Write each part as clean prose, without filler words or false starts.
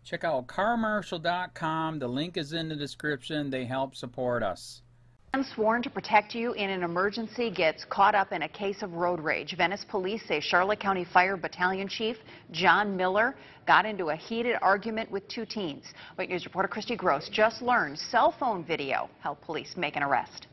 Check out carmarshal.com. The link is in the description. They help support us. A man sworn to protect you in an emergency gets caught up in a case of road rage. Venice police say Charlotte County Fire Battalion Chief John Miller got into a heated argument with two teens. Wait News reporter Christy Gross just learned cell phone video helped police make an arrest.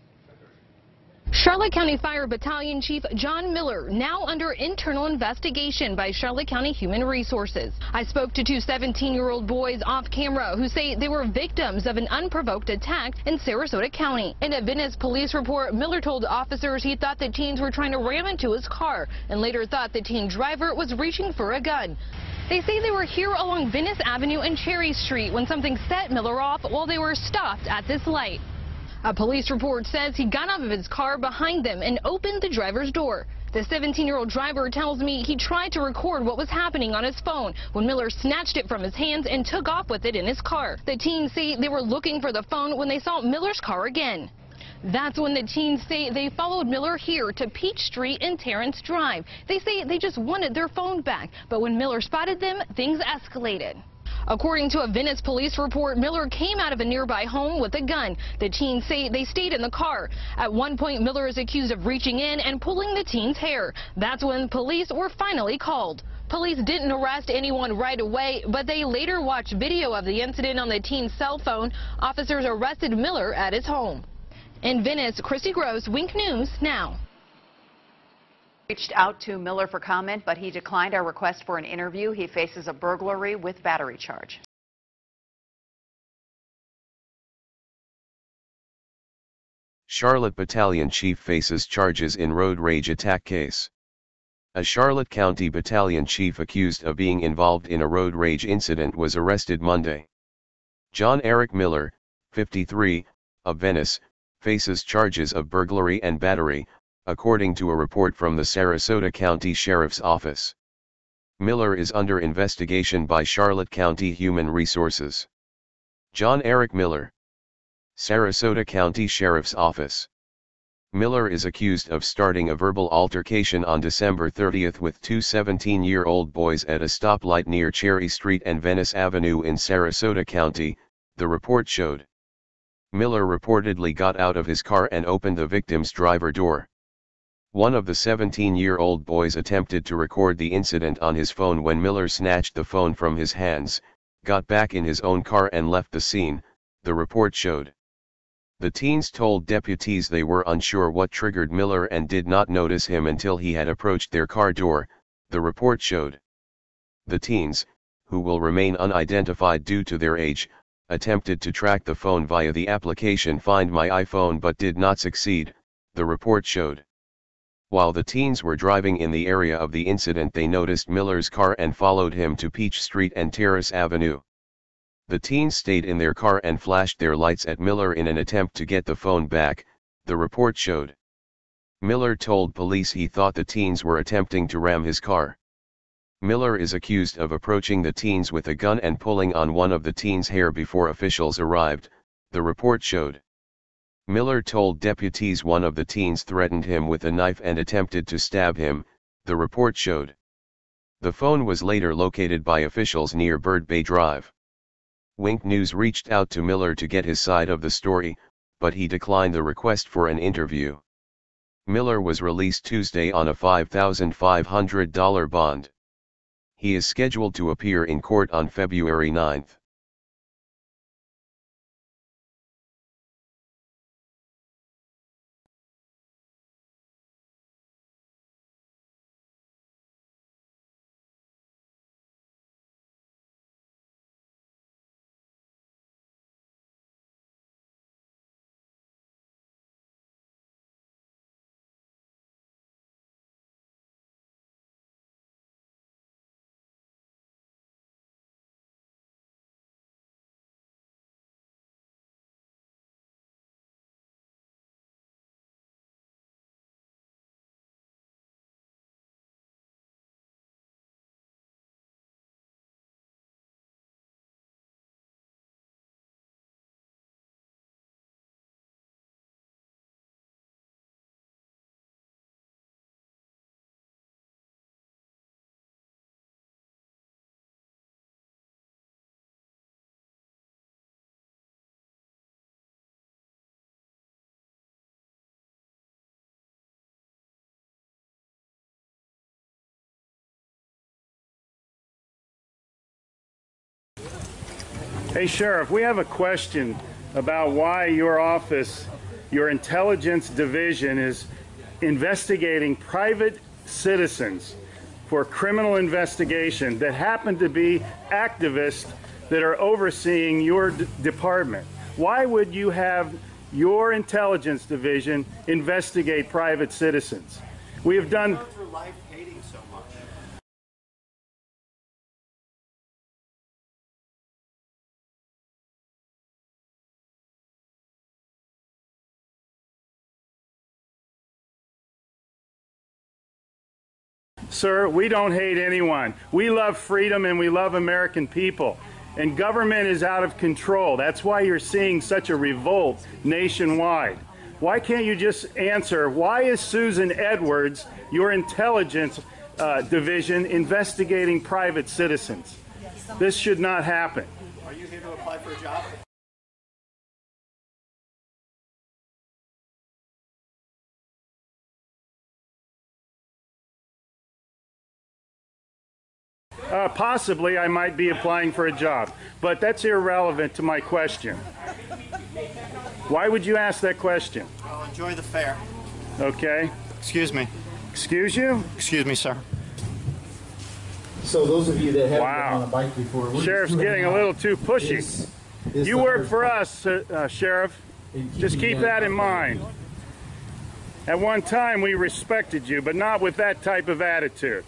Charlotte County Fire Battalion Chief John Miller now under internal investigation by Charlotte County Human Resources. I spoke to two 17-year-old boys off camera who say they were victims of an unprovoked attack in Sarasota County. In a Venice police report, Miller told officers he thought the teens were trying to ram into his car and later thought the teen driver was reaching for a gun. They say they were here along Venice Avenue and Cherry Street when something set Miller off while they were stopped at this light. A police report says he got out of his car behind them and opened the driver's door. The 17-year-old driver tells me he tried to record what was happening on his phone when Miller snatched it from his hands and took off with it in his car. The teens say they were looking for the phone when they saw Miller's car again. That's when the teens say they followed Miller here to Peach Street and Terrence Drive. They say they just wanted their phone back, but when Miller spotted them, things escalated. According to a Venice police report, Miller came out of a nearby home with a gun. The teens say they stayed in the car. At one point, Miller is accused of reaching in and pulling the teen's hair. That's when police were finally called. Police didn't arrest anyone right away, but they later watched video of the incident on the teen's cell phone. Officers arrested Miller at his home. In Venice, Christy Gross, Wink News Now. Reached out to Miller for comment, but he declined our request for an interview. He faces a burglary with battery charge. Charlotte Battalion Chief faces charges in road rage attack case. A Charlotte County Battalion Chief accused of being involved in a road rage incident was arrested Monday. John Eric Miller, 53, of Venice, faces charges of burglary and battery, according to a report from the Sarasota County Sheriff's Office. Miller is under investigation by Charlotte County Human Resources. John Eric Miller, Sarasota County Sheriff's Office. Miller is accused of starting a verbal altercation on December 30 with two 17-year-old boys at a stoplight near Cherry Street and Venice Avenue in Sarasota County, the report showed. Miller reportedly got out of his car and opened the victim's driver door. One of the 17-year-old boys attempted to record the incident on his phone when Miller snatched the phone from his hands, got back in his own car and left the scene, the report showed. The teens told deputies they were unsure what triggered Miller and did not notice him until he had approached their car door, the report showed. The teens, who will remain unidentified due to their age, attempted to track the phone via the application Find My iPhone but did not succeed, the report showed. While the teens were driving in the area of the incident, they noticed Miller's car and followed him to Peach Street and Terrace Avenue. The teens stayed in their car and flashed their lights at Miller in an attempt to get the phone back, the report showed. Miller told police he thought the teens were attempting to ram his car. Miller is accused of approaching the teens with a gun and pulling on one of the teens' hair before officials arrived, the report showed. Miller told deputies one of the teens threatened him with a knife and attempted to stab him, the report showed. The phone was later located by officials near Bird Bay Drive. Wink News reached out to Miller to get his side of the story, but he declined the request for an interview. Miller was released Tuesday on a $5,500 bond. He is scheduled to appear in court on February 9. Hey, Sheriff, we have a question about why your office, your intelligence division, is investigating private citizens for criminal investigation that happen to be activists that are overseeing your department. Why would you have your intelligence division investigate private citizens? We have done... for life hating so much. Sir, we don't hate anyone. We love freedom and we love American people. And government is out of control. That's why you're seeing such a revolt nationwide. Why can't you just answer, why is Susan Edwards, your intelligence division, investigating private citizens? This should not happen. Are you here to apply for a job? Possibly I might be applying for a job, but that's irrelevant to my question. Why would you ask that question? Well, enjoy the fair. Okay. Excuse me. Excuse you? Excuse me, sir. So those of you that haven't Wow. been on a bike before, Sheriff's getting a little too pushy. You work for us, Sheriff. Just keep that in mind. At one time we respected you, but not with that type of attitude.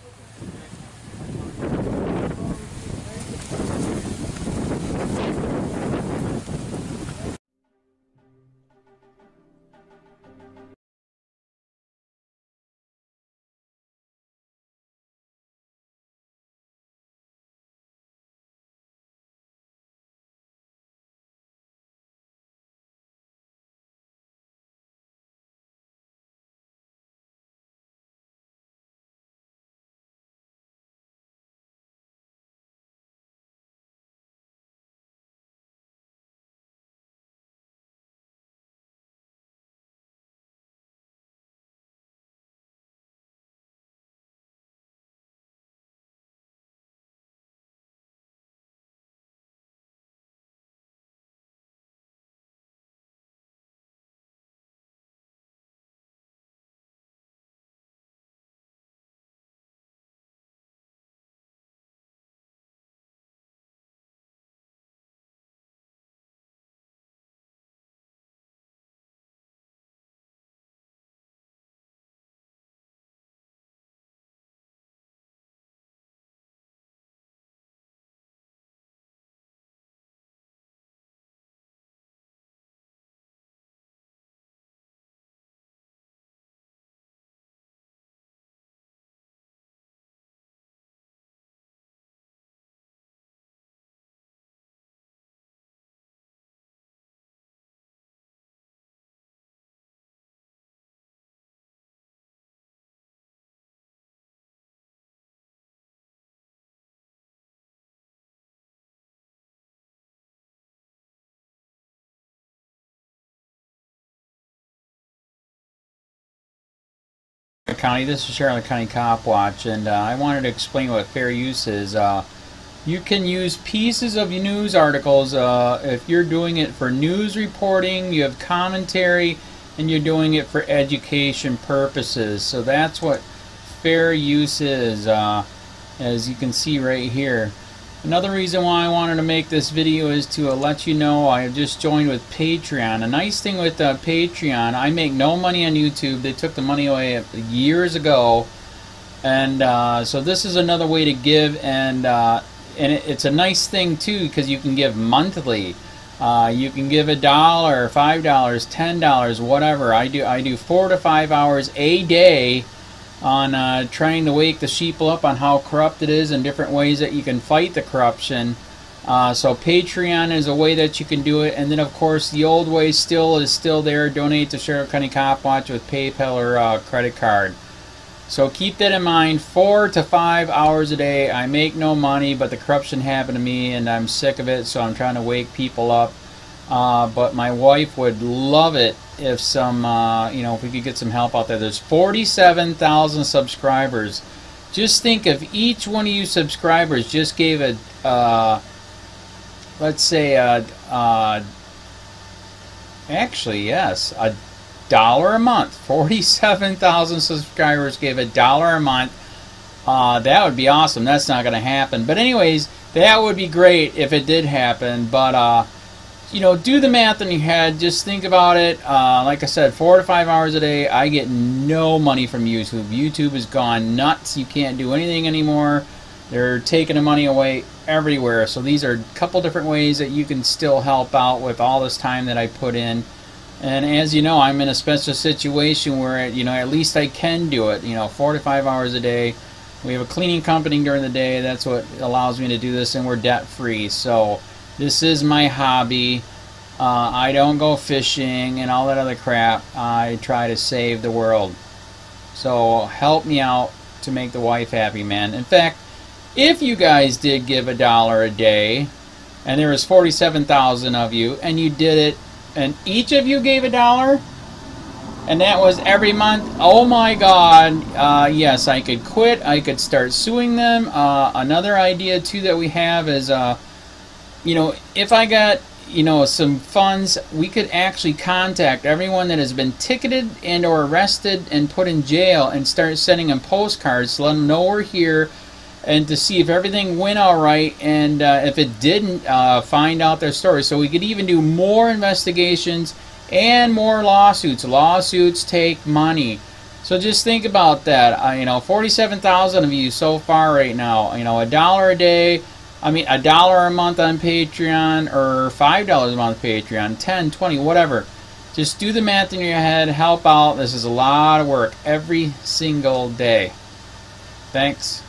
County. This is Charlotte County Cop Watch, and I wanted to explain what fair use is. You can use pieces of news articles if you're doing it for news reporting, you have commentary, and you're doing it for education purposes. So that's what fair use is, as you can see right here. Another reason why I wanted to make this video is to let you know I have just joined with Patreon. A nice thing with Patreon, I make no money on YouTube. They took the money away years ago, and so this is another way to give, and it's a nice thing too because you can give monthly. You can give $1, $5, $10, whatever. I do 4 to 5 hours a day on trying to wake the sheeple up on how corrupt it is and different ways that you can fight the corruption. So Patreon is a way that you can do it, and then of course the old way is still there. Donate to Sheriff County Cop Watch with PayPal or credit card. So keep that in mind. 4 to 5 hours a day. I make no money, but the corruption happened to me and I'm sick of it, so I'm trying to wake people up. But my wife would love it if if we could get some help out there. There's 47,000 subscribers. Just think if each one of you subscribers just gave a let's say, actually, yes, $1 a month. 47,000 subscribers gave $1 a month. That would be awesome. That's not going to happen. But anyways, that would be great if it did happen. But, you know, do the math in your head. Just think about it. Like I said, 4 to 5 hours a day. I get no money from YouTube. YouTube has gone nuts. You can't do anything anymore. They're taking the money away everywhere. So these are a couple different ways that you can still help out with all this time that I put in. And as you know, I'm in a special situation where, you know, at least I can do it. You know, 4 to 5 hours a day. We have a cleaning company during the day. That's what allows me to do this, and we're debt free. So this is my hobby. I don't go fishing and all that other crap. I try to save the world. So help me out to make the wife happy, man. In fact, if you guys did give $1 a day, and there was 47,000 of you, and you did it, and each of you gave $1, and that was every month, oh my God, yes, I could quit. I could start suing them. Another idea too that we have is, you know, if I got, you know, some funds, we could actually contact everyone that has been ticketed and or arrested and put in jail and start sending them postcards to let them know we're here, and to see if everything went all right, and if it didn't, find out their story. So we could even do more investigations and more lawsuits. Lawsuits take money. So just think about that. You know, 47,000 of you so far right now. You know, $1 a day. I mean, $1 a month on Patreon, or $5 a month Patreon, 10, 20, whatever. Just do the math in your head. Help out. This is a lot of work every single day. Thanks.